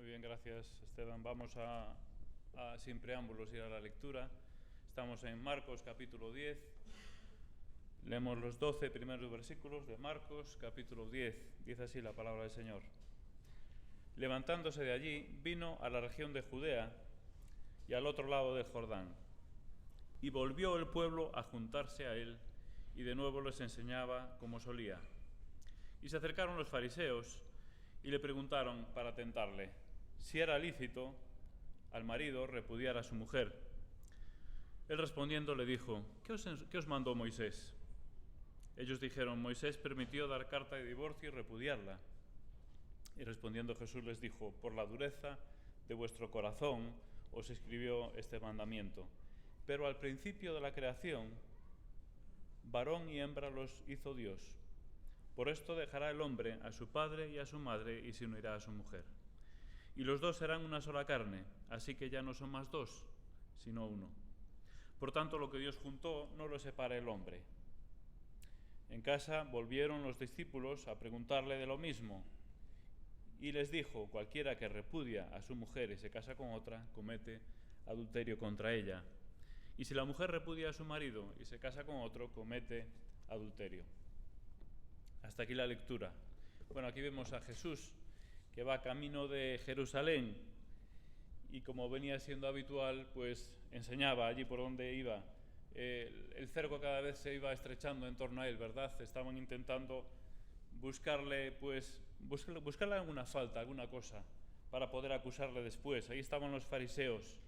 bien, gracias, Esteban. Vamos sin preámbulos, ir a la lectura. Estamos en Marcos, capítulo 10. Leemos los 12 primeros versículos de Marcos, capítulo 10. Dice así la palabra del Señor. Levantándose de allí, vino a la región de Judea y al otro lado del Jordán. Y volvió el pueblo a juntarse a él, y de nuevo les enseñaba como solía. Y se acercaron los fariseos y le preguntaron para tentarle si era lícito al marido repudiar a su mujer. Él respondiendo le dijo: ¿Qué os mandó Moisés? Ellos dijeron: Moisés permitió dar carta de divorcio y repudiarla. Y respondiendo Jesús les dijo: por la dureza de vuestro corazón os escribió este mandamiento. Pero al principio de la creación, varón y hembra los hizo Dios. Por esto dejará el hombre a su padre y a su madre y se unirá a su mujer. Y los dos serán una sola carne, así que ya no son más dos, sino uno. Por tanto, lo que Dios juntó no lo separa el hombre. En casa volvieron los discípulos a preguntarle de lo mismo. Y les dijo: cualquiera que repudia a su mujer y se casa con otra, comete adulterio contra ella. Y si la mujer repudia a su marido y se casa con otro, comete adulterio. Hasta aquí la lectura. Bueno, aquí vemos a Jesús que va camino de Jerusalén y, como venía siendo habitual, pues enseñaba allí por donde iba. El cerco cada vez se iba estrechando en torno a él, ¿verdad? Estaban intentando buscarle alguna falta, alguna cosa, para poder acusarle después. Ahí estaban los fariseos.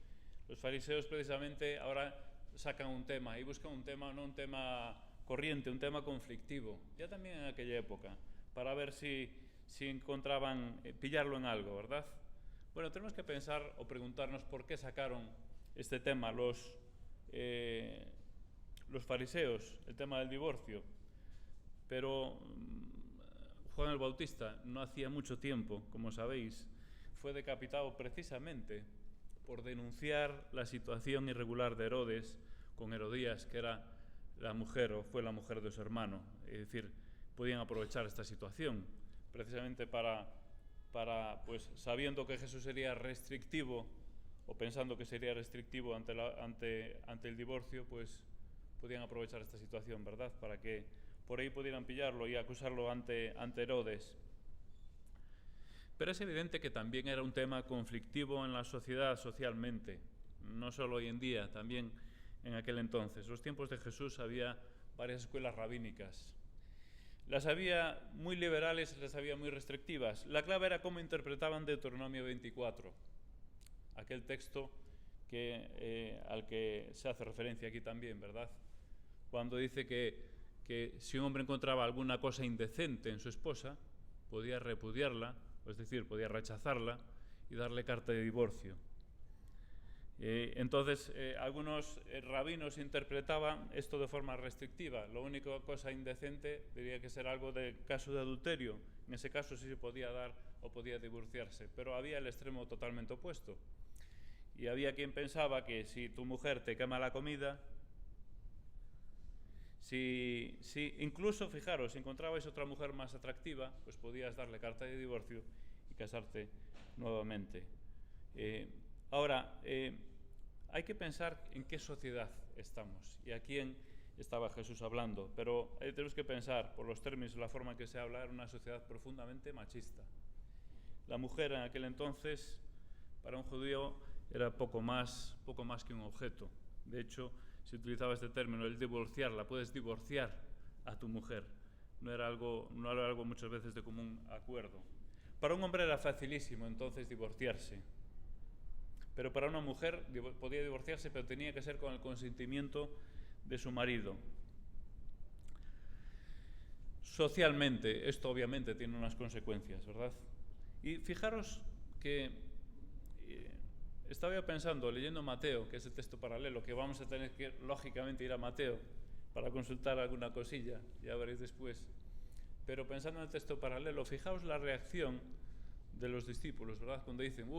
Los fariseos precisamente ahora sacan un tema y buscan un tema, no un tema corriente, un tema conflictivo, ya también en aquella época, para ver si encontraban pillarlo en algo, ¿verdad? Bueno, tenemos que pensar o preguntarnos por qué sacaron este tema los fariseos, el tema del divorcio. Pero Juan el Bautista no hacía mucho tiempo, como sabéis, fue decapitado precisamente por denunciar la situación irregular de Herodes con Herodías, que era la mujer o fue la mujer de su hermano. Es decir, podían aprovechar esta situación precisamente para pues, sabiendo que Jesús sería restrictivo o pensando que sería restrictivo ante el divorcio, pues podían aprovechar esta situación, ¿verdad? Para que por ahí pudieran pillarlo y acusarlo ante Herodes. Pero es evidente que también era un tema conflictivo en la sociedad socialmente, no solo hoy en día, también en aquel entonces. En los tiempos de Jesús había varias escuelas rabínicas. Las había muy liberales y las había muy restrictivas. La clave era cómo interpretaban Deuteronomio 24, aquel texto al que se hace referencia aquí también, ¿verdad? Cuando dice que si un hombre encontraba alguna cosa indecente en su esposa, podía repudiarla, es decir, podía rechazarla y darle carta de divorcio. Entonces, algunos rabinos interpretaban esto de forma restrictiva. La única cosa indecente tenía que ser algo de caso de adulterio. En ese caso sí se podía dar o podía divorciarse. Pero había el extremo totalmente opuesto. Y había quien pensaba que si tu mujer te quema la comida, si incluso, fijaros, si encontrabais otra mujer más atractiva, pues podías darle carta de divorcio y casarte nuevamente. Ahora, hay que pensar en qué sociedad estamos y a quién estaba Jesús hablando, pero tenemos que pensar, por los términos y la forma en que se habla, era una sociedad profundamente machista. La mujer en aquel entonces, para un judío, era poco más que un objeto. De hecho, se utilizaba este término, el divorciarla. Puedes divorciar a tu mujer. No era algo muchas veces de común acuerdo. Para un hombre era facilísimo entonces divorciarse. Pero para una mujer podía divorciarse, pero tenía que ser con el consentimiento de su marido. Socialmente, esto obviamente tiene unas consecuencias, ¿verdad? Y fijaros que estaba pensando, leyendo Mateo, que es el texto paralelo, que vamos a tener que, lógicamente, ir a Mateo para consultar alguna cosilla, ya veréis después. Pero pensando en el texto paralelo, fijaos la reacción de los discípulos, ¿verdad? Cuando dicen,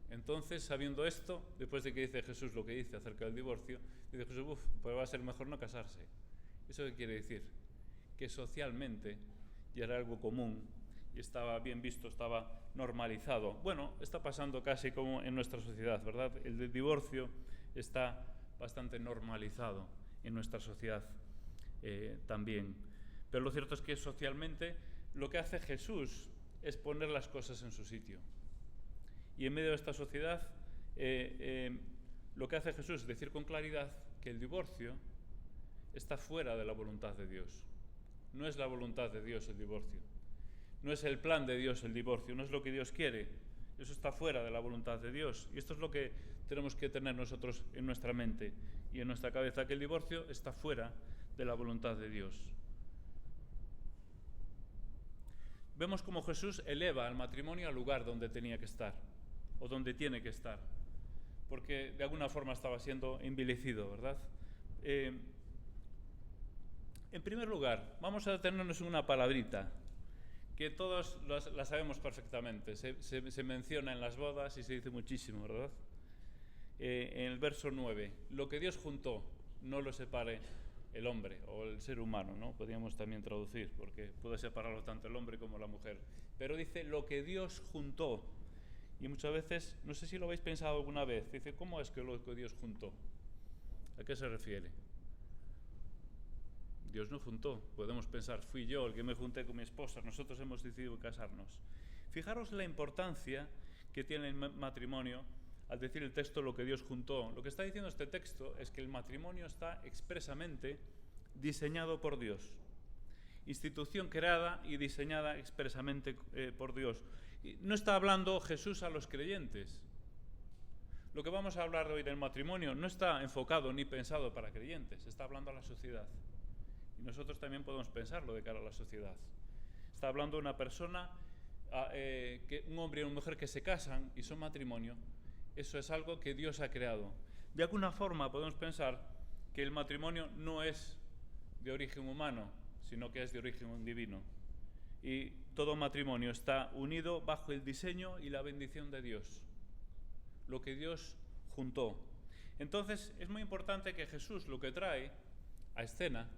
entonces, sabiendo esto, después de que dice Jesús lo que dice acerca del divorcio, dice Jesús, pues va a ser mejor no casarse. ¿Eso qué quiere decir? Que socialmente ya era algo común y estaba bien visto, estaba normalizado. Bueno, está pasando casi como en nuestra sociedad, ¿verdad? El divorcio está bastante normalizado en nuestra sociedad también. Pero lo cierto es que socialmente lo que hace Jesús es poner las cosas en su sitio. Y en medio de esta sociedad, lo que hace Jesús es decir con claridad que el divorcio está fuera de la voluntad de Dios. No es la voluntad de Dios el divorcio. No es el plan de Dios el divorcio, no es lo que Dios quiere. Eso está fuera de la voluntad de Dios. Y esto es lo que tenemos que tener nosotros en nuestra mente y en nuestra cabeza, que el divorcio está fuera de la voluntad de Dios. Vemos cómo Jesús eleva al matrimonio al lugar donde tenía que estar, o donde tiene que estar, porque de alguna forma estaba siendo envilecido, ¿verdad? En primer lugar, vamos a detenernos en una palabrita que todos la sabemos perfectamente. Se menciona en las bodas y se dice muchísimo, ¿verdad? En el verso 9, lo que Dios juntó, no lo separe el hombre o el ser humano, ¿no? Podríamos también traducir, porque puede separarlo tanto el hombre como la mujer. Pero dice lo que Dios juntó. Y muchas veces, no sé si lo habéis pensado alguna vez, dice, ¿cómo es que lo que Dios juntó? ¿A qué se refiere? Dios no juntó. Podemos pensar, fui yo el que me junté con mi esposa, nosotros hemos decidido casarnos. Fijaros la importancia que tiene el matrimonio al decir el texto lo que Dios juntó. Lo que está diciendo este texto es que el matrimonio está expresamente diseñado por Dios. Institución creada y diseñada expresamente por Dios. Y no está hablando Jesús a los creyentes. Lo que vamos a hablar hoy del matrimonio no está enfocado ni pensado para creyentes, está hablando a la sociedad. Y nosotros también podemos pensarlo de cara a la sociedad. Está hablando de una persona, un hombre y una mujer que se casan y son matrimonio. Eso es algo que Dios ha creado. De alguna forma podemos pensar que el matrimonio no es de origen humano, sino que es de origen divino. Y todo matrimonio está unido bajo el diseño y la bendición de Dios. Lo que Dios juntó. Entonces es muy importante que Jesús lo que trae a escena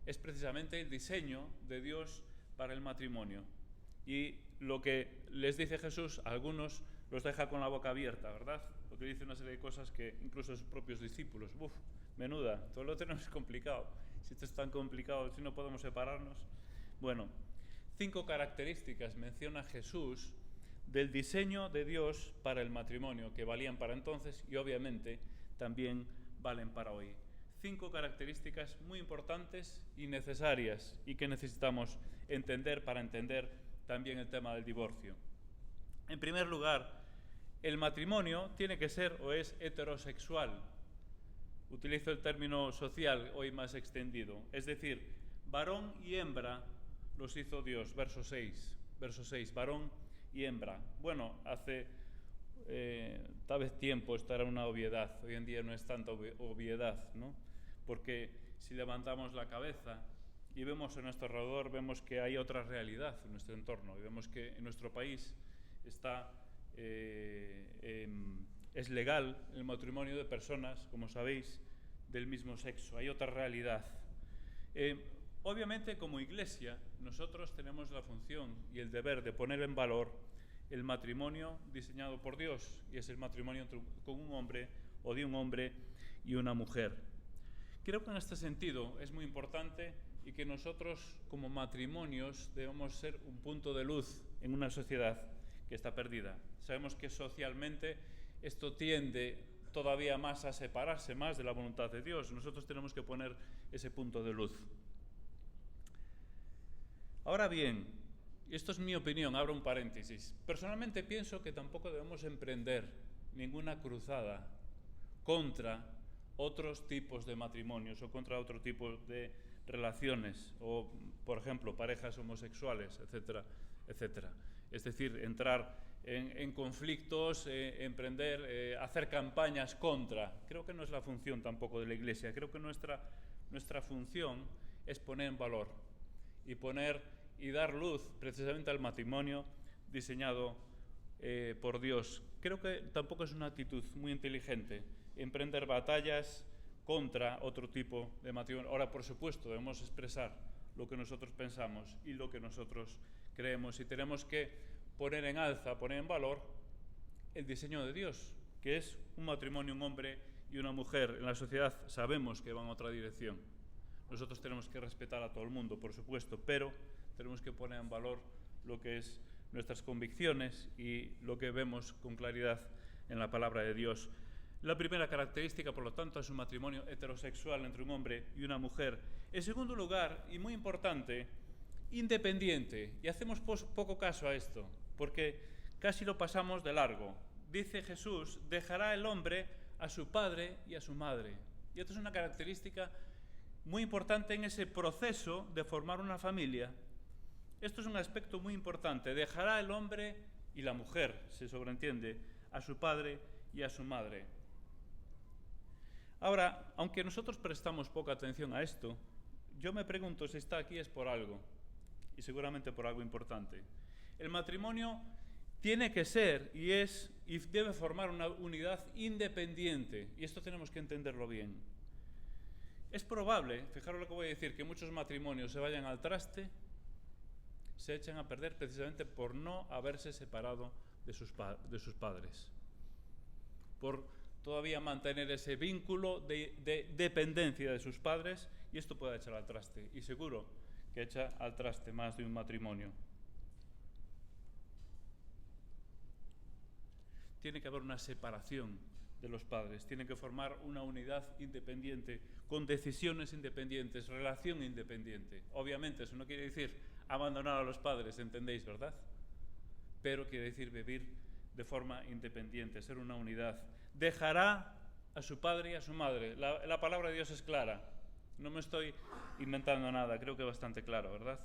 es precisamente el diseño de Dios para el matrimonio. Y lo que les dice Jesús, a algunos los deja con la boca abierta, ¿verdad? Porque dice una serie de cosas que incluso sus propios discípulos, menuda, todo lo tenemos complicado. Si esto es tan complicado, si no podemos separarnos. Bueno, 5 características menciona Jesús del diseño de Dios para el matrimonio, que valían para entonces y obviamente también valen para hoy. 5 características muy importantes y necesarias y que necesitamos entender para entender también el tema del divorcio. En primer lugar, el matrimonio tiene que ser o es heterosexual. Utilizo el término social hoy más extendido. Es decir, varón y hembra los hizo Dios. Verso 6, varón y hembra. Bueno, hace tal vez tiempo esto era una obviedad. Hoy en día no es tanta obviedad, ¿no? Porque si levantamos la cabeza y vemos a nuestro alrededor, vemos que hay otra realidad en nuestro entorno y vemos que en nuestro país es legal el matrimonio de personas, como sabéis, del mismo sexo. Hay otra realidad. Obviamente, como Iglesia, nosotros tenemos la función y el deber de poner en valor el matrimonio diseñado por Dios, y es el matrimonio con un hombre o de un hombre y una mujer. Creo que en este sentido es muy importante y que nosotros como matrimonios debemos ser un punto de luz en una sociedad que está perdida. Sabemos que socialmente esto tiende todavía más a separarse más de la voluntad de Dios. Nosotros tenemos que poner ese punto de luz. Ahora bien, y esto es mi opinión, abro un paréntesis. Personalmente pienso que tampoco debemos emprender ninguna cruzada contra otros tipos de matrimonios o contra otro tipo de relaciones o, por ejemplo, parejas homosexuales, etcétera, etcétera. Es decir, entrar en conflictos, emprender, hacer campañas contra. Creo que no es la función tampoco de la Iglesia. Creo que nuestra función es poner en valor y dar luz precisamente al matrimonio diseñado por Dios. Creo que tampoco es una actitud muy inteligente emprender batallas contra otro tipo de matrimonio. Ahora, por supuesto, debemos expresar lo que nosotros pensamos y lo que nosotros creemos, y tenemos que poner en alza, poner en valor el diseño de Dios, que es un matrimonio, un hombre y una mujer. En la sociedad sabemos que van a otra dirección. Nosotros tenemos que respetar a todo el mundo, por supuesto, pero tenemos que poner en valor lo que es nuestras convicciones y lo que vemos con claridad en la palabra de Dios. La primera característica, por lo tanto, es un matrimonio heterosexual entre un hombre y una mujer. En segundo lugar, y muy importante, independiente. Y hacemos poco caso a esto, porque casi lo pasamos de largo. Dice Jesús, dejará el hombre a su padre y a su madre. Y esto es una característica muy importante en ese proceso de formar una familia. Esto es un aspecto muy importante. Dejará el hombre y la mujer, se sobreentiende, a su padre y a su madre. Ahora, aunque nosotros prestamos poca atención a esto, yo me pregunto si está aquí es por algo, y seguramente por algo importante. El matrimonio tiene que ser y debe formar una unidad independiente, y esto tenemos que entenderlo bien. Es probable, fijaros lo que voy a decir, que muchos matrimonios se vayan al traste, se echan a perder precisamente por no haberse separado de sus padres, por todavía mantener ese vínculo de dependencia de sus padres, y esto puede echar al traste, y seguro que echa al traste más de un matrimonio. Tiene que haber una separación de los padres, tienen que formar una unidad independiente, con decisiones independientes, relación independiente. Obviamente eso no quiere decir abandonar a los padres, ¿entendéis, verdad? Pero quiere decir vivir de forma independiente, ser una unidad. Dejará a su padre y a su madre. La palabra de Dios es clara. No me estoy inventando nada, creo que es bastante claro, ¿verdad?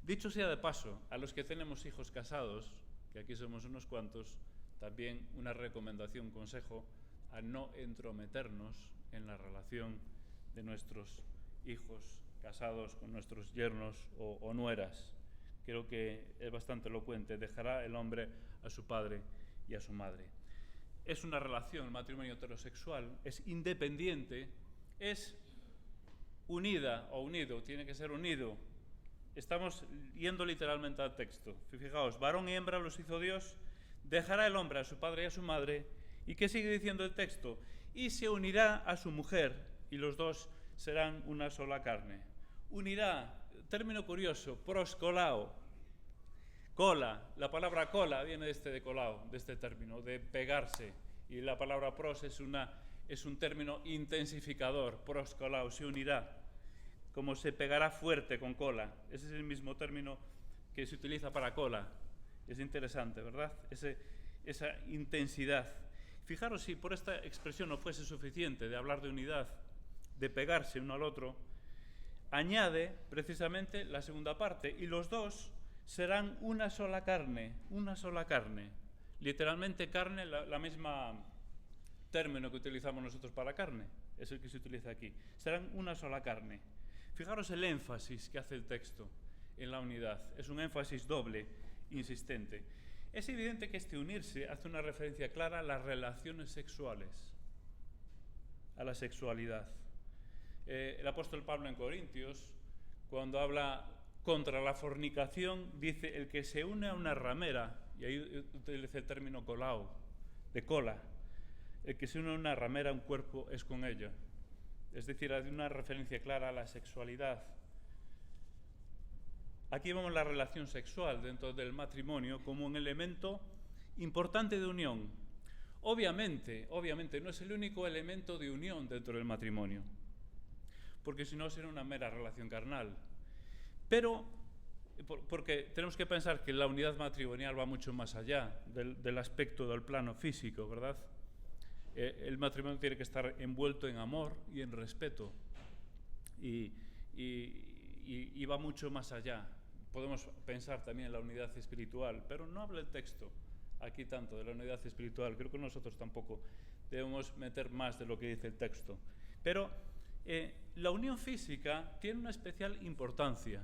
Dicho sea de paso, a los que tenemos hijos casados, que aquí somos unos cuantos, también una recomendación, consejo, a no entrometernos en la relación de nuestros hijos casados con nuestros yernos o nueras. Creo que es bastante elocuente. Dejará el hombre a su padre y a su madre. Es una relación, el matrimonio heterosexual, es independiente, es unida o unido, tiene que ser unido. Estamos yendo literalmente al texto. Fijaos, varón y hembra los hizo Dios, dejará el hombre a su padre y a su madre. ¿Y qué sigue diciendo el texto? Y se unirá a su mujer, y los dos serán una sola carne. Unirá, término curioso, proscolao. Cola, la palabra cola viene de colao, de este término, de pegarse. Y la palabra pros es un término intensificador, proscolao, se unirá, como se pegará fuerte con cola. Ese es el mismo término que se utiliza para cola. Es interesante, ¿verdad? Esa intensidad. Fijaros, si por esta expresión no fuese suficiente de hablar de unidad, de pegarse uno al otro, añade precisamente la segunda parte, y los dos serán una sola carne, una sola carne. Literalmente carne, la misma término que utilizamos nosotros para carne, es el que se utiliza aquí. Serán una sola carne. Fijaros el énfasis que hace el texto en la unidad. Es un énfasis doble, insistente. Es evidente que este unirse hace una referencia clara a las relaciones sexuales, a la sexualidad. El apóstol Pablo en Corintios, cuando habla contra la fornicación, dice: el que se une a una ramera, y ahí utiliza el término colao, de cola, el que se une a una ramera, un cuerpo es con ella. Es decir, hay una referencia clara a la sexualidad. Aquí vemos la relación sexual dentro del matrimonio como un elemento importante de unión. Obviamente, no es el único elemento de unión dentro del matrimonio, porque si no sería una mera relación carnal. Pero, porque tenemos que pensar que la unidad matrimonial va mucho más allá del aspecto del plano físico, ¿verdad? El matrimonio tiene que estar envuelto en amor y en respeto, y va mucho más allá. Podemos pensar también en la unidad espiritual, pero no habla el texto aquí tanto de la unidad espiritual. Creo que nosotros tampoco debemos meter más de lo que dice el texto. Pero la unión física tiene una especial importancia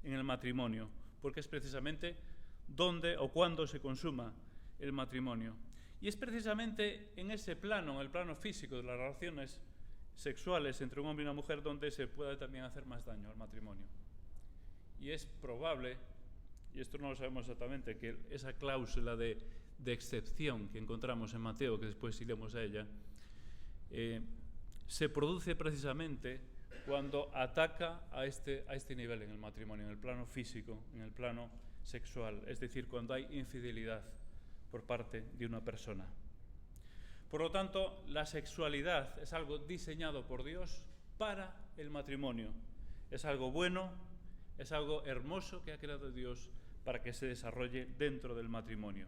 en el matrimonio, porque es precisamente dónde o cuándo se consuma el matrimonio. Y es precisamente en ese plano, en el plano físico de las relaciones sexuales entre un hombre y una mujer, donde se puede también hacer más daño al matrimonio. y es probable, y esto no lo sabemos exactamente, que esa cláusula de excepción que encontramos en Mateo, que después iremos a ella, se produce precisamente cuando ataca a este nivel en el matrimonio, en el plano físico, en el plano sexual, es decir, cuando hay infidelidad por parte de una persona. Por lo tanto, la sexualidad es algo diseñado por Dios para el matrimonio. Es algo bueno, es algo hermoso que ha creado Dios para que se desarrolle dentro del matrimonio.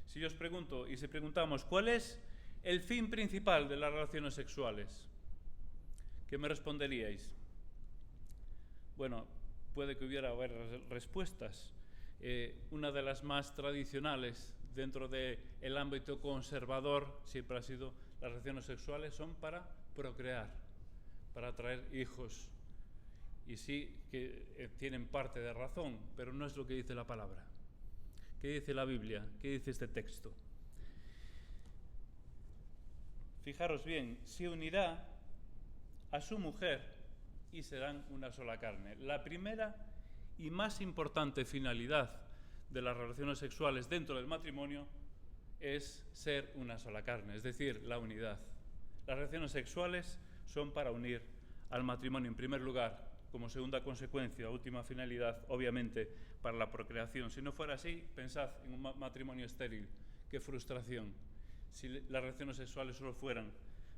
Si yo os pregunto, y si preguntamos, ¿cuál es el fin principal de las relaciones sexuales? ¿Qué me responderíais? Bueno, puede que hubiera varias respuestas. Una de las más tradicionales dentro del ámbito conservador siempre ha sido las relaciones sexuales son para procrear, para traer hijos. Y sí que tienen parte de razón, pero no es lo que dice la palabra. ¿Qué dice la Biblia? ¿Qué dice este texto? Fijaros bien, se unirá a su mujer y serán una sola carne. La primera y más importante finalidad de las relaciones sexuales dentro del matrimonio es ser una sola carne, es decir, la unidad. Las relaciones sexuales son para unir al matrimonio en primer lugar, como segunda consecuencia, última finalidad, obviamente, para la procreación. Si no fuera así, pensad en un matrimonio estéril, qué frustración, si las relaciones sexuales solo fueran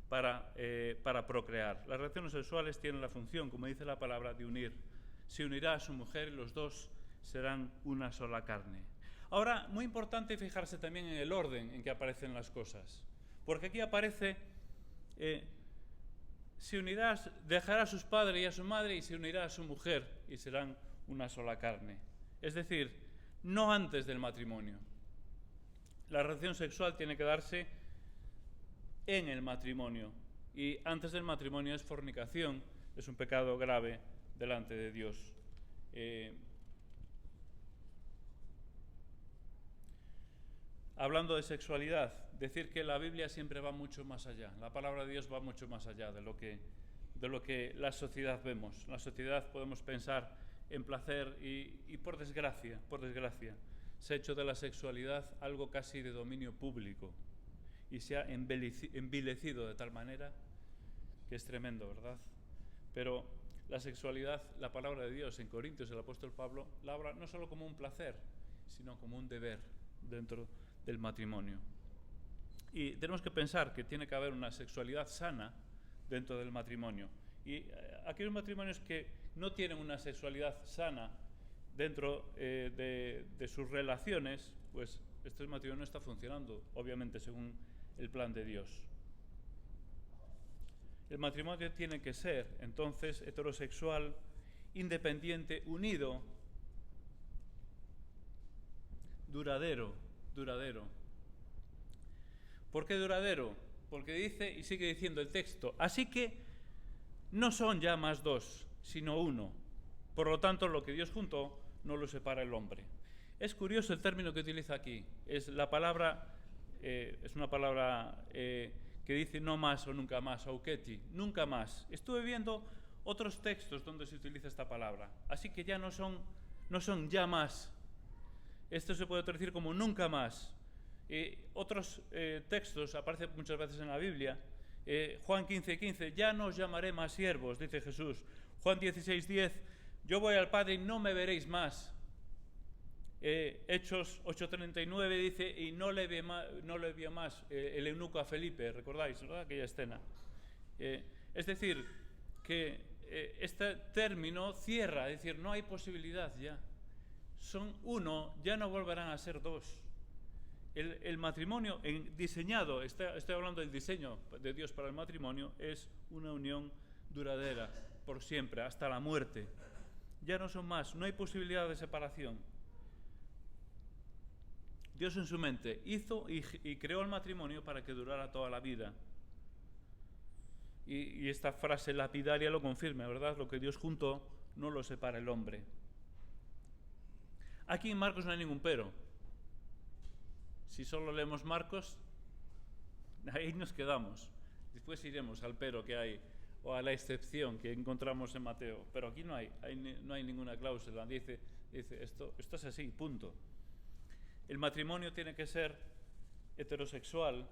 para procrear. Las relaciones sexuales tienen la función, como dice la palabra, de unir. Se unirá a su mujer y los dos serán una sola carne. Ahora, muy importante fijarse también en el orden en que aparecen las cosas, porque aquí aparece dejará a sus padres y a su madre y se unirá a su mujer y serán una sola carne. Es decir, no antes del matrimonio. La relación sexual tiene que darse en el matrimonio y antes del matrimonio es fornicación, es un pecado grave delante de Dios. Hablando de sexualidad, decir que la Biblia siempre va mucho más allá. La palabra de Dios va mucho más allá de lo que la sociedad vemos. En la sociedad podemos pensar en placer y por desgracia, se ha hecho de la sexualidad algo casi de dominio público y se ha envilecido de tal manera que es tremendo, ¿verdad? Pero la sexualidad, la palabra de Dios en Corintios, el apóstol Pablo la habla no solo como un placer, sino como un deber dentro del matrimonio. Y tenemos que pensar que tiene que haber una sexualidad sana dentro del matrimonio. Y aquellos matrimonios que no tienen una sexualidad sana dentro de sus relaciones, pues este matrimonio no está funcionando, obviamente, según el plan de Dios. El matrimonio tiene que ser, entonces, heterosexual, independiente, unido, duradero. ¿Por qué duradero? Porque dice, y sigue diciendo el texto, así que no son ya más dos, sino uno. Por lo tanto, lo que Dios juntó no lo separa el hombre. Es curioso el término que utiliza aquí. Es una palabra que dice no más o nunca más, auketi, nunca más. Estuve viendo otros textos donde se utiliza esta palabra. Así que ya no son ya más. Esto se puede traducir como nunca más. Otros textos aparecen muchas veces en la Biblia. Juan 15:15, ya no os llamaré más siervos, dice Jesús. Juan 16:10, yo voy al Padre y no me veréis más. Hechos 8:39 dice, y no le vio más el eunuco a Felipe, ¿recordáis, ¿verdad? Aquella escena? Es decir, que este término cierra, es decir, no hay posibilidad ya. Son uno, ya no volverán a ser dos. El matrimonio diseñado, estoy hablando del diseño de Dios para el matrimonio, es una unión duradera, por siempre, hasta la muerte. Ya no son más, no hay posibilidad de separación. Dios en su mente hizo y creó el matrimonio para que durara toda la vida. Y esta frase lapidaria lo confirma, ¿verdad? Lo que Dios juntó no lo separa el hombre. Aquí en Marcos no hay ningún pero. Si solo leemos Marcos, ahí nos quedamos. Después iremos al pero que hay o a la excepción que encontramos en Mateo. Pero aquí no hay ninguna cláusula. Dice esto es así, punto. El matrimonio tiene que ser heterosexual,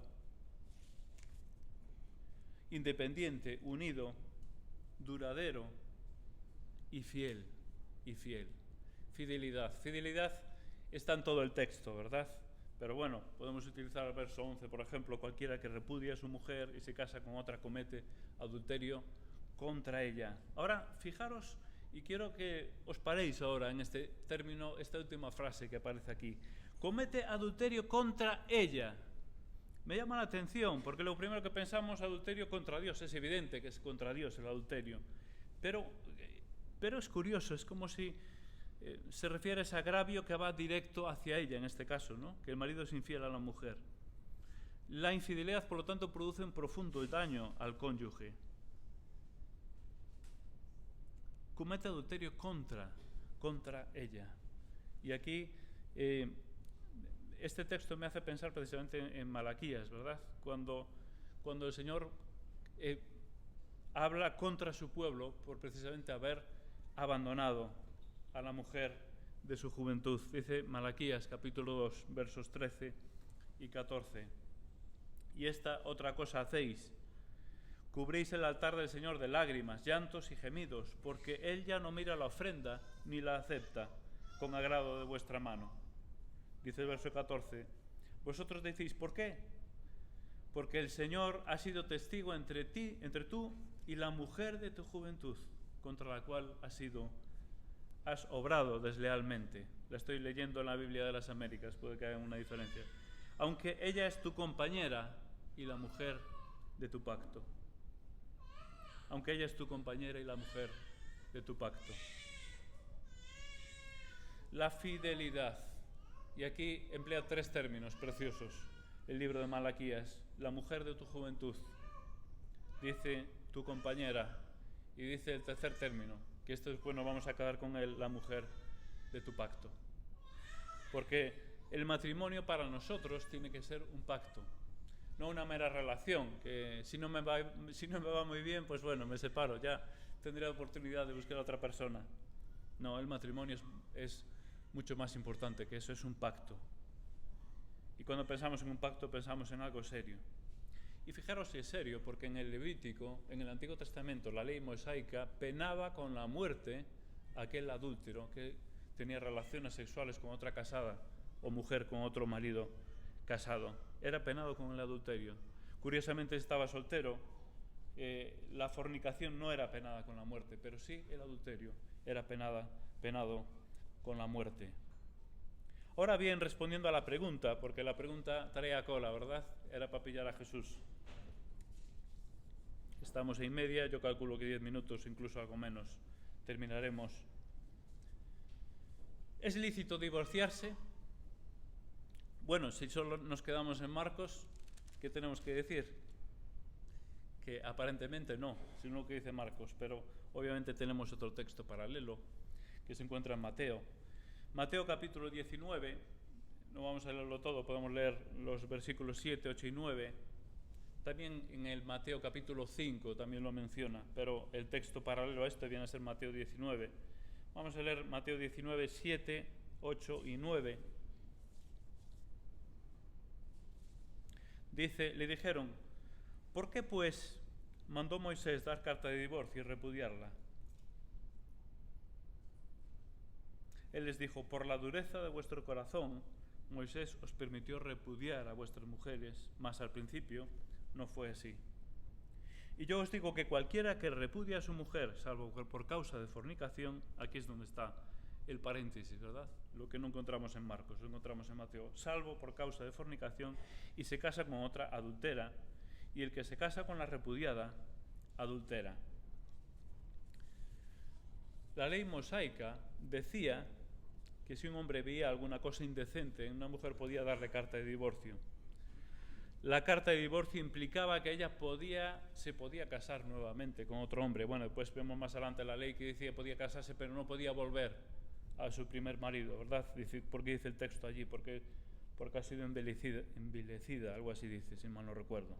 independiente, unido, duradero y fiel. Fidelidad está en todo el texto, ¿verdad? Pero bueno, podemos utilizar el verso 11, por ejemplo: cualquiera que repudia a su mujer y se casa con otra comete adulterio contra ella. Ahora, fijaros, y quiero que os paréis ahora en este término, esta última frase que aparece aquí: comete adulterio contra ella. Me llama la atención, porque lo primero que pensamos, adulterio contra Dios, es evidente que es contra Dios el adulterio. Pero es curioso, es como si se refiere a ese agravio que va directo hacia ella, en este caso, ¿no? Que el marido es infiel a la mujer. La infidelidad, por lo tanto, produce un profundo daño al cónyuge. Comete adulterio contra ella. Y aquí este texto me hace pensar precisamente en Malaquías, ¿verdad? Cuando el Señor habla contra su pueblo por precisamente haber abandonado a la mujer de su juventud. Dice Malaquías capítulo 2, versos 13 y 14: y esta otra cosa hacéis: cubréis el altar del Señor de lágrimas, llantos y gemidos, porque Él ya no mira la ofrenda ni la acepta con agrado de vuestra mano. Dice el verso 14: vosotros decís, ¿por qué? Porque el Señor ha sido testigo entre tú y la mujer de tu juventud, contra la cual has obrado deslealmente. La estoy leyendo en la Biblia de las Américas, puede que haya una diferencia. Aunque ella es tu compañera y la mujer de tu pacto. Aunque ella es tu compañera y la mujer de tu pacto. La fidelidad. Y aquí emplea 3 términos preciosos el libro de Malaquías: la mujer de tu juventud, dice tu compañera, y dice el tercer término, que esto después nos vamos a quedar con él: la mujer de tu pacto. Porque el matrimonio para nosotros tiene que ser un pacto, no una mera relación, que si no me va muy bien, pues bueno, me separo, ya tendré la oportunidad de buscar a otra persona. No, el matrimonio es mucho más importante que eso, es un pacto. Y cuando pensamos en un pacto, pensamos en algo serio. Y fijaros si es serio, porque en el Levítico, en el Antiguo Testamento, la ley mosaica penaba con la muerte a aquel adúltero que tenía relaciones sexuales con otra casada o mujer con otro marido casado. Era penado con el adulterio. Curiosamente, estaba soltero. La fornicación no era penada con la muerte, pero sí el adulterio era penado con la muerte. Ahora bien, respondiendo a la pregunta, porque la pregunta traía cola, ¿verdad? Era para pillar a Jesús. Estamos en media, yo calculo que 10 minutos, incluso algo menos, terminaremos. ¿Es lícito divorciarse? Bueno, si solo nos quedamos en Marcos, ¿qué tenemos que decir? Que aparentemente no, sino lo que dice Marcos, pero obviamente tenemos otro texto paralelo que se encuentra en Mateo. Mateo capítulo 19, no vamos a leerlo todo, podemos leer los versículos 7, 8 y 9. También en el Mateo capítulo 5 también lo menciona, pero el texto paralelo a este viene a ser Mateo 19. Vamos a leer Mateo 19, 7, 8 y 9. Dice, le dijeron, ¿por qué pues mandó Moisés dar carta de divorcio y repudiarla? Él les dijo, por la dureza de vuestro corazón, Moisés os permitió repudiar a vuestras mujeres, mas al principio no fue así. Y yo os digo que cualquiera que repudia a su mujer, salvo por causa de fornicación, aquí es donde está el paréntesis, ¿verdad? Lo que no encontramos en Marcos, lo encontramos en Mateo. Salvo por causa de fornicación y se casa con otra, adultera, y el que se casa con la repudiada, adultera. La ley mosaica decía que si un hombre veía alguna cosa indecente en una mujer podía darle carta de divorcio. La carta de divorcio implicaba que ella se podía casar nuevamente con otro hombre. Bueno, después vemos más adelante la ley que decía que podía casarse, pero no podía volver a su primer marido, ¿verdad? Porque dice el texto allí, porque ha sido envilecida, algo así dice, si mal no recuerdo.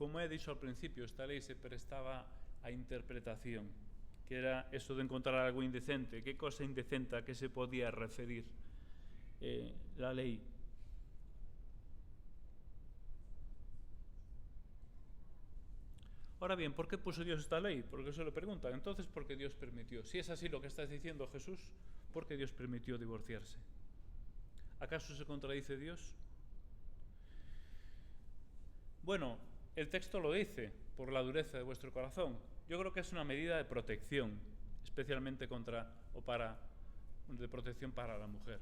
como he dicho al principio, esta ley se prestaba a interpretación, que era eso de encontrar algo indecente. ¿Qué cosa indecente a qué se podía referir la ley? Ahora bien, ¿por qué puso Dios esta ley? Porque se lo preguntan. Entonces, ¿por qué Dios permitió? Si es así lo que estás diciendo, Jesús, ¿por qué Dios permitió divorciarse? ¿Acaso se contradice Dios? Bueno, el texto lo dice, por la dureza de vuestro corazón. Yo creo que es una medida de protección, especialmente de protección para la mujer.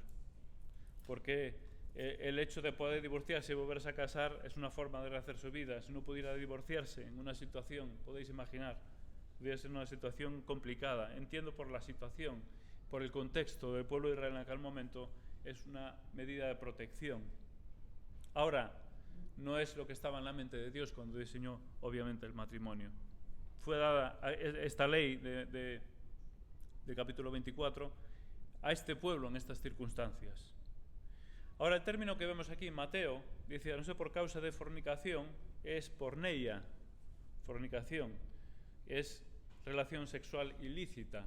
Porque el hecho de poder divorciarse y volverse a casar es una forma de rehacer su vida. Si no pudiera divorciarse en una situación, podéis imaginar, podría ser una situación complicada. Entiendo por la situación, por el contexto del pueblo de Israel en aquel momento, es una medida de protección. Ahora, no es lo que estaba en la mente de Dios cuando diseñó, obviamente, el matrimonio. Fue dada esta ley de capítulo 24 a este pueblo en estas circunstancias. Ahora, el término que vemos aquí en Mateo, dice, no sé, por causa de fornicación, es porneia. Fornicación es relación sexual ilícita.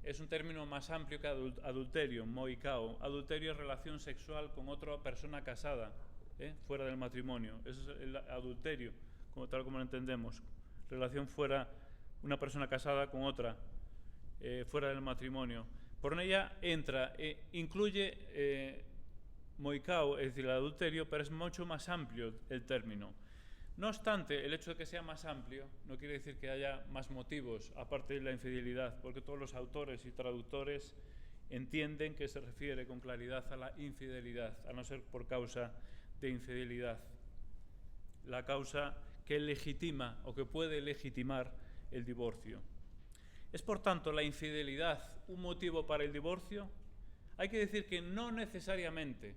Es un término más amplio que adulterio, moikao. Adulterio es relación sexual con otra persona casada, fuera del matrimonio. Eso es el adulterio, tal como lo entendemos. Relación fuera, una persona casada con otra, fuera del matrimonio. Porneia incluye moikao, es decir, el adulterio, pero es mucho más amplio el término. No obstante, el hecho de que sea más amplio no quiere decir que haya más motivos aparte de la infidelidad, porque todos los autores y traductores entienden que se refiere con claridad a la infidelidad, a no ser por causa de infidelidad. La causa que legitima o que puede legitimar el divorcio. ¿Es por tanto la infidelidad un motivo para el divorcio? Hay que decir que no necesariamente.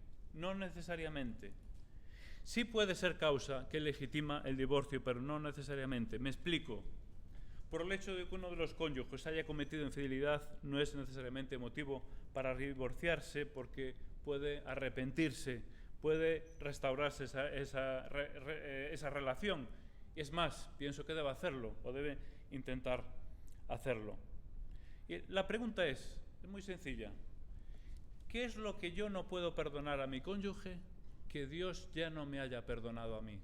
Sí puede ser causa que legitima el divorcio, pero no necesariamente. Me explico. Por el hecho de que uno de los cónyuges haya cometido infidelidad no es necesariamente motivo para divorciarse, porque puede arrepentirse, puede restaurarse esa relación. Es más, pienso que debe hacerlo o debe intentar hacerlo. Y la pregunta es muy sencilla. ¿Qué es lo que yo no puedo perdonar a mi cónyuge que Dios ya no me haya perdonado a mí?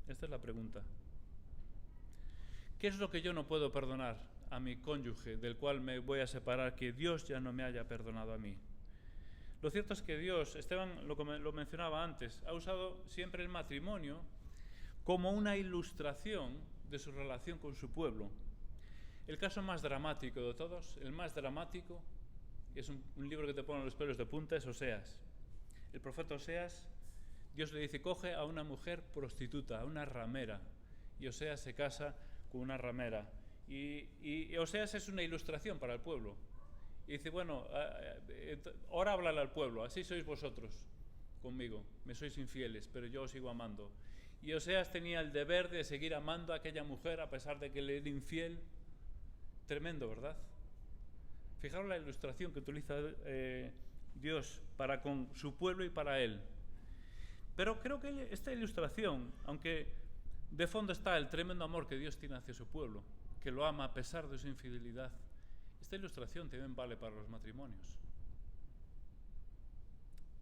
Esta es la pregunta. ¿Qué es lo que yo no puedo perdonar a mi cónyuge del cual me voy a separar que Dios ya no me haya perdonado a mí? Lo cierto es que Dios, Esteban lo mencionaba antes, ha usado siempre el matrimonio como una ilustración de su relación con su pueblo. El caso más dramático de todos, el más dramático, es un libro que te pone los pelos de punta, es Oseas. El profeta Oseas, Dios le dice, coge a una mujer prostituta, a una ramera, y Oseas se casa con una ramera. Y Oseas es una ilustración para el pueblo. Y dice, bueno, ahora háblale al pueblo, así sois vosotros conmigo, me sois infieles, pero yo os sigo amando. Y Oseas tenía el deber de seguir amando a aquella mujer a pesar de que le era infiel. Tremendo, ¿verdad? Fijaros la ilustración que utiliza Dios para con su pueblo y para él. Pero creo que esta ilustración, aunque de fondo está el tremendo amor que Dios tiene hacia su pueblo, que lo ama a pesar de su infidelidad, esta ilustración también vale para los matrimonios.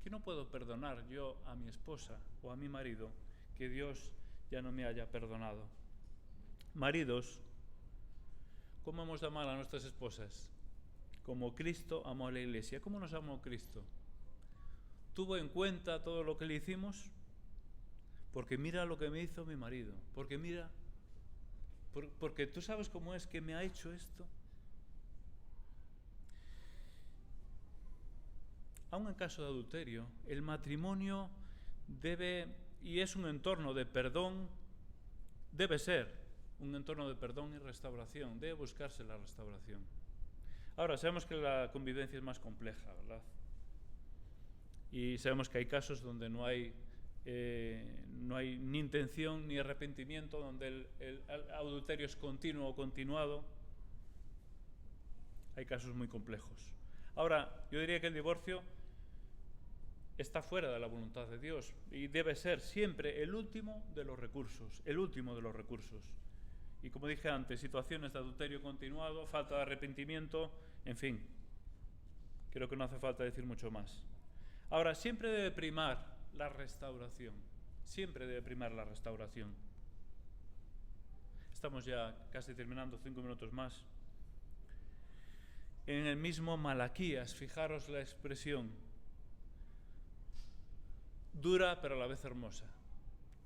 ¿Qué no puedo perdonar yo a mi esposa o a mi marido que Dios ya no me haya perdonado? Maridos, ¿cómo hemos de amar a nuestras esposas? Como Cristo amó a la Iglesia. ¿Cómo nos amó Cristo? ¿Tuvo en cuenta todo lo que le hicimos? Porque mira lo que me hizo mi marido. Porque tú sabes cómo es que me ha hecho esto. Aun en caso de adulterio, el matrimonio y es un entorno de perdón, debe ser un entorno de perdón y restauración. Debe buscarse la restauración. Ahora, sabemos que la convivencia es más compleja, ¿verdad? Y sabemos que hay casos donde no hay ni intención ni arrepentimiento, donde el adulterio es continuo o continuado. Hay casos muy complejos. Ahora, yo diría que el divorcio está fuera de la voluntad de Dios y debe ser siempre el último de los recursos, el último de los recursos. Y como dije antes, situaciones de adulterio continuado, falta de arrepentimiento, en fin, creo que no hace falta decir mucho más. Ahora, siempre debe primar la restauración, siempre debe primar la restauración. Estamos ya casi terminando, 5 minutos más. En el mismo Malaquías, fijaros la expresión, dura pero a la vez hermosa.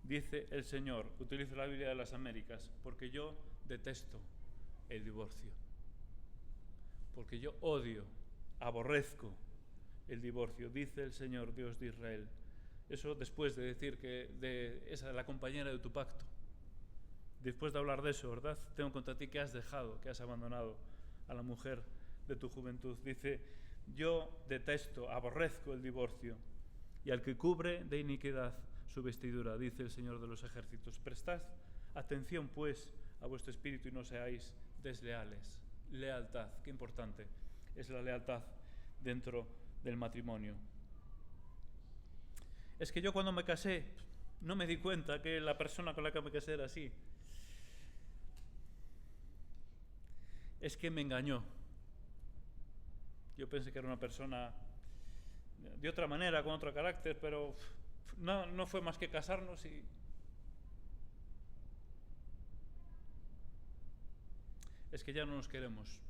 Dice el Señor, utilizo la Biblia de las Américas, porque yo detesto el divorcio, porque yo odio, aborrezco el divorcio, dice el Señor Dios de Israel. Eso después de decir que esa es la compañera de tu pacto. Después de hablar de eso, ¿verdad? Tengo contra ti que has dejado, que has abandonado a la mujer de tu juventud. Dice, yo detesto, aborrezco el divorcio, y al que cubre de iniquidad su vestidura, dice el Señor de los ejércitos. Prestad atención, pues, a vuestro espíritu y no seáis desleales. Lealtad, qué importante es la lealtad dentro del matrimonio. Es que yo cuando me casé no me di cuenta que la persona con la que me casé era así. Es que me engañó. Yo pensé que era una persona de otra manera, con otro carácter, pero no fue más que casarnos y... Es que ya no nos queremos.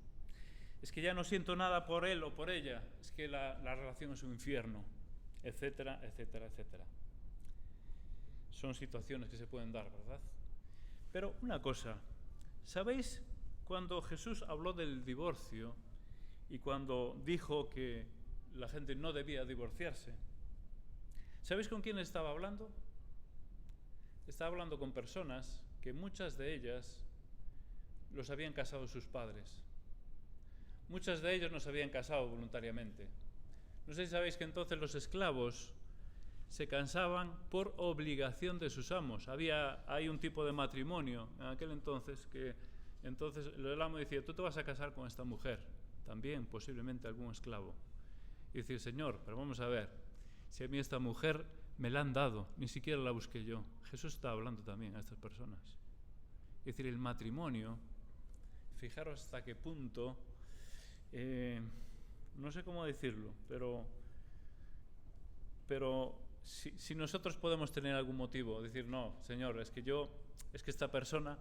Es que ya no siento nada por él o por ella. Es que la relación es un infierno, etcétera, etcétera, etcétera. Son situaciones que se pueden dar, ¿verdad? Pero una cosa, ¿sabéis cuando Jesús habló del divorcio y cuando dijo que la gente no debía divorciarse? ¿Sabéis con quién estaba hablando? Estaba hablando con personas que muchas de ellas los habían casado sus padres. Muchas de ellos no se habían casado voluntariamente. No sé si sabéis que entonces los esclavos se casaban por obligación de sus amos. Hay un tipo de matrimonio en aquel entonces que entonces el amo decía, tú te vas a casar con esta mujer, también posiblemente algún esclavo. Y decir, Señor, pero vamos a ver, si a mí esta mujer me la han dado, ni siquiera la busqué yo. Jesús está hablando también a estas personas. Es decir, el matrimonio, fijaros hasta qué punto, no sé cómo decirlo, pero si nosotros podemos tener algún motivo, decir, no, Señor, es que esta persona,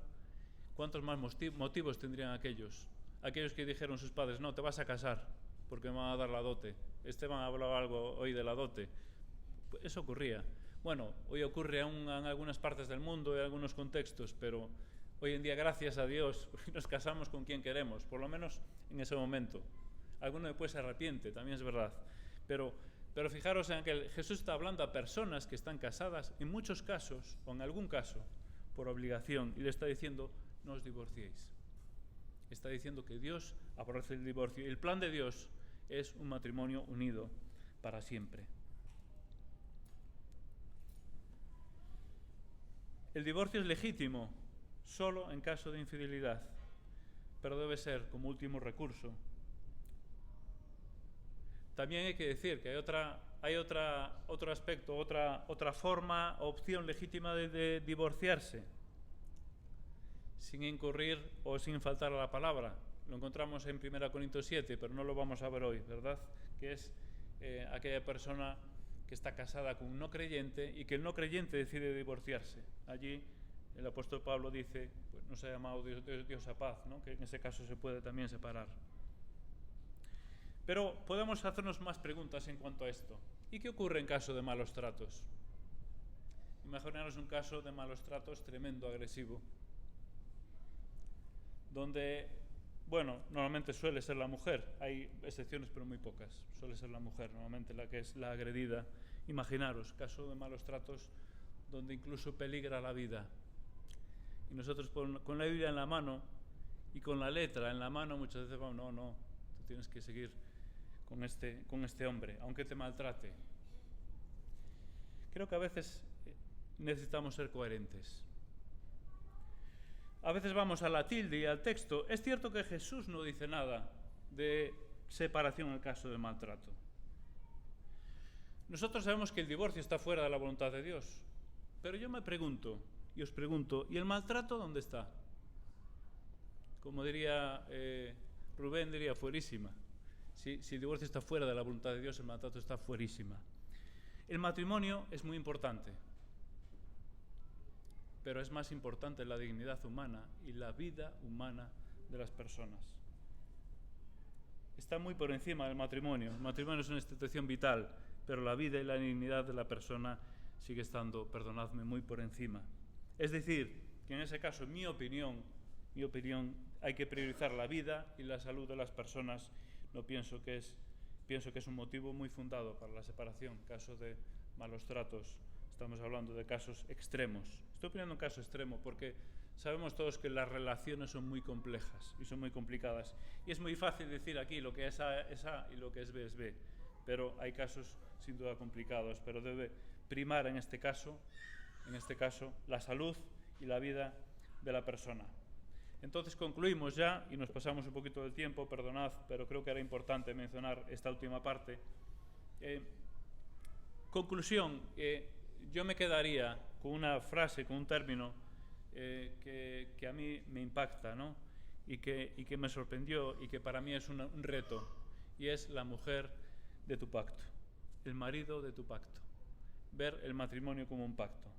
¿cuántos más motivos tendrían aquellos? Aquellos que dijeron sus padres, no, te vas a casar porque me van a dar la dote. Esteban ha hablado algo hoy de la dote. Eso ocurría. Bueno, hoy ocurre aún en algunas partes del mundo, en algunos contextos, pero hoy en día, gracias a Dios, nos casamos con quien queremos, por lo menos en ese momento. Alguno después se arrepiente, también es verdad. Pero fijaros en que Jesús está hablando a personas que están casadas, en muchos casos, o en algún caso, por obligación, y le está diciendo, no os divorciéis. Está diciendo que Dios aborrece el divorcio. Y el plan de Dios es un matrimonio unido para siempre. El divorcio es legítimo solo en caso de infidelidad, pero debe ser como último recurso. También hay que decir que hay otro aspecto, otra forma, opción legítima de divorciarse, sin incurrir o sin faltar a la palabra. Lo encontramos en 1 Corintios 7, pero no lo vamos a ver hoy, ¿verdad? Que es aquella persona que está casada con un no creyente y que el no creyente decide divorciarse. Allí el apóstol Pablo dice, pues no se ha llamado Dios a paz, ¿no? Que en ese caso se puede también separar. Pero podemos hacernos más preguntas en cuanto a esto. ¿Y qué ocurre en caso de malos tratos? Imaginaros un caso de malos tratos tremendo, agresivo, donde, bueno, normalmente suele ser la mujer, hay excepciones pero muy pocas, suele ser la mujer normalmente la que es la agredida. Imaginaros, caso de malos tratos donde incluso peligra la vida. Y nosotros con la Biblia en la mano y con la letra en la mano muchas veces vamos, no, tú tienes que seguir con este hombre, aunque te maltrate. Creo que a veces necesitamos ser coherentes. A veces vamos a la tilde y al texto. Es cierto que Jesús no dice nada de separación en el caso de maltrato. Nosotros sabemos que el divorcio está fuera de la voluntad de Dios, pero yo me pregunto, y os pregunto, ¿y el maltrato dónde está? Como diría Rubén, diría fuerísima. Si el divorcio está fuera de la voluntad de Dios, el maltrato está fuerísima. El matrimonio es muy importante, pero es más importante la dignidad humana y la vida humana de las personas. Está muy por encima del matrimonio. El matrimonio es una institución vital, pero la vida y la dignidad de la persona sigue estando, perdonadme, muy por encima. Es decir, que en ese caso, en mi opinión, hay que priorizar la vida y la salud de las personas. Pienso que es un motivo muy fundado para la separación. Caso de malos tratos, estamos hablando de casos extremos. Estoy poniendo un caso extremo porque sabemos todos que las relaciones son muy complejas y son muy complicadas. Y es muy fácil decir aquí lo que es A es A y lo que es B es B. Pero hay casos sin duda complicados. Pero debe primar en este caso, la salud y la vida de la persona. Entonces concluimos ya y nos pasamos un poquito del tiempo, perdonad, pero creo que era importante mencionar esta última parte. Conclusión, yo me quedaría con una frase, con un término que a mí me impacta, ¿no? y que me sorprendió y que para mí es un reto, y es la mujer de tu pacto, el marido de tu pacto. Ver el matrimonio como un pacto.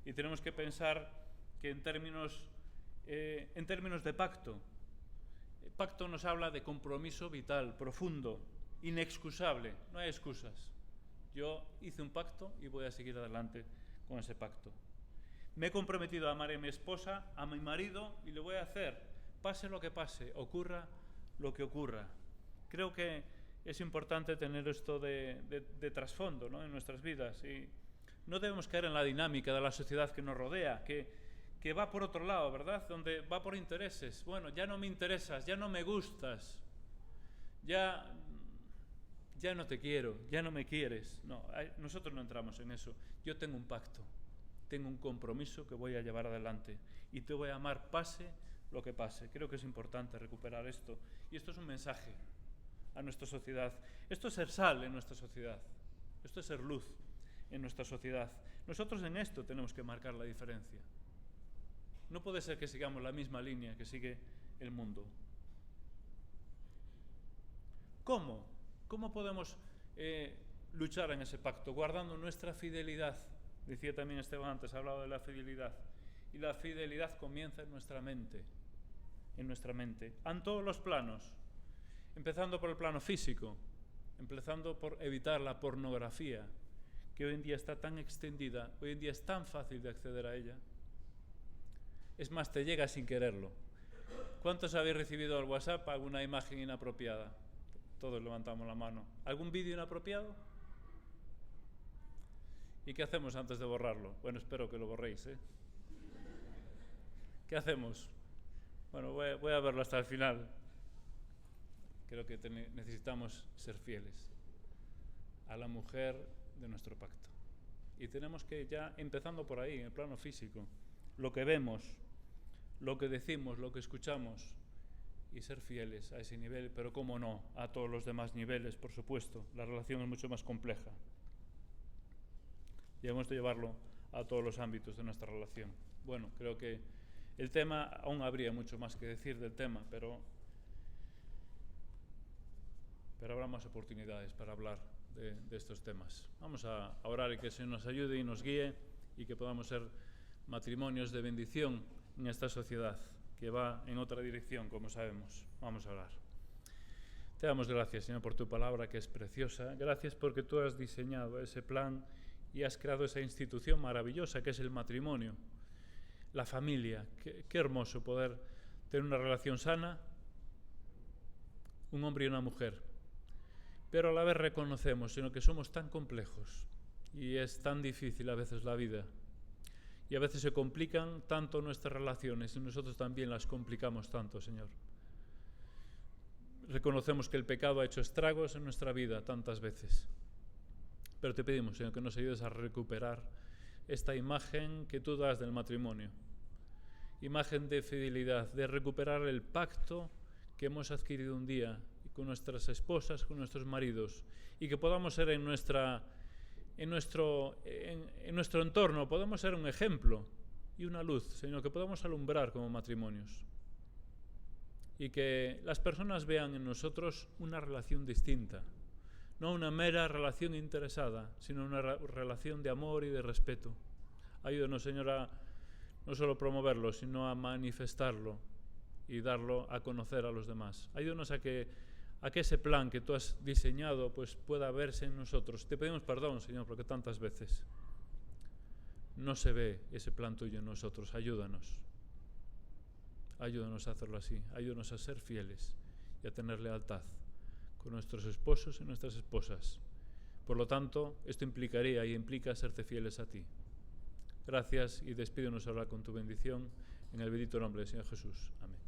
Y tenemos que pensar que en términos de pacto, el pacto nos habla de compromiso vital, profundo, inexcusable, no hay excusas. Yo hice un pacto y voy a seguir adelante con ese pacto. Me he comprometido a amar a mi esposa, a mi marido, y lo voy a hacer, pase lo que pase, ocurra lo que ocurra. Creo que es importante tener esto de trasfondo, ¿no?, en nuestras vidas, y no debemos caer en la dinámica de la sociedad que nos rodea, que va por otro lado, ¿verdad?, donde va por intereses. Bueno, ya no me interesas, ya no me gustas, ya no te quiero, ya no me quieres. No, nosotros no entramos en eso. Yo tengo un pacto, tengo un compromiso que voy a llevar adelante y te voy a amar pase lo que pase. Creo que es importante recuperar esto, y esto es un mensaje a nuestra sociedad. Esto es ser sal en nuestra sociedad, esto es ser luz en nuestra sociedad. Nosotros en esto tenemos que marcar la diferencia. No puede ser que sigamos la misma línea que sigue el mundo. ¿Cómo podemos luchar en ese pacto? Guardando nuestra fidelidad. Decía también Esteban antes, ha hablado de la fidelidad. Y la fidelidad comienza en nuestra mente. En todos los planos. Empezando por el plano físico. Empezando por evitar la pornografía, que hoy en día está tan extendida, hoy en día es tan fácil de acceder a ella. Es más, te llega sin quererlo. ¿Cuántos habéis recibido al WhatsApp alguna imagen inapropiada? Todos levantamos la mano. ¿Algún vídeo inapropiado? ¿Y qué hacemos antes de borrarlo? Bueno, espero que lo borréis, ¿eh? ¿Qué hacemos? Bueno, voy a verlo hasta el final. Creo que necesitamos ser fieles a la mujer de nuestro pacto. Y tenemos que, ya empezando por ahí, en el plano físico, lo que vemos, lo que decimos, lo que escuchamos, y ser fieles a ese nivel, pero cómo no, a todos los demás niveles, por supuesto. La relación es mucho más compleja. Y hemos de llevarlo a todos los ámbitos de nuestra relación. Bueno, creo que el tema, aún habría mucho más que decir del tema, pero habrá más oportunidades para hablar de estos temas. Vamos a orar y que el Señor nos ayude y nos guíe, y que podamos ser matrimonios de bendición en esta sociedad que va en otra dirección, como sabemos. Vamos a orar. Te damos gracias, Señor, por tu palabra, que es preciosa. Gracias porque tú has diseñado ese plan y has creado esa institución maravillosa que es el matrimonio, la familia. Qué hermoso poder tener una relación sana, un hombre y una mujer. Pero a la vez reconocemos, sino que somos tan complejos y es tan difícil a veces la vida. Y a veces se complican tanto nuestras relaciones y nosotros también las complicamos tanto, Señor. Reconocemos que el pecado ha hecho estragos en nuestra vida tantas veces. Pero te pedimos, Señor, que nos ayudes a recuperar esta imagen que tú das del matrimonio. Imagen de fidelidad, de recuperar el pacto que hemos adquirido un día con nuestras esposas, con nuestros maridos, y que podamos ser en nuestra en nuestro entorno podamos ser un ejemplo y una luz, Señor, que podamos alumbrar como matrimonios. Y que las personas vean en nosotros una relación distinta. No una mera relación interesada, sino una relación de amor y de respeto. Ayúdanos, Señor, a no solo promoverlo, sino a manifestarlo y darlo a conocer a los demás. Ayúdanos a que ese plan que tú has diseñado pues pueda verse en nosotros. Te pedimos perdón, Señor, porque tantas veces no se ve ese plan tuyo en nosotros. Ayúdanos. Ayúdanos a hacerlo así. Ayúdanos a ser fieles y a tener lealtad con nuestros esposos y nuestras esposas. Por lo tanto, esto implicaría y implica serte fieles a ti. Gracias y despídenos ahora con tu bendición en el bendito nombre del Señor Jesús. Amén.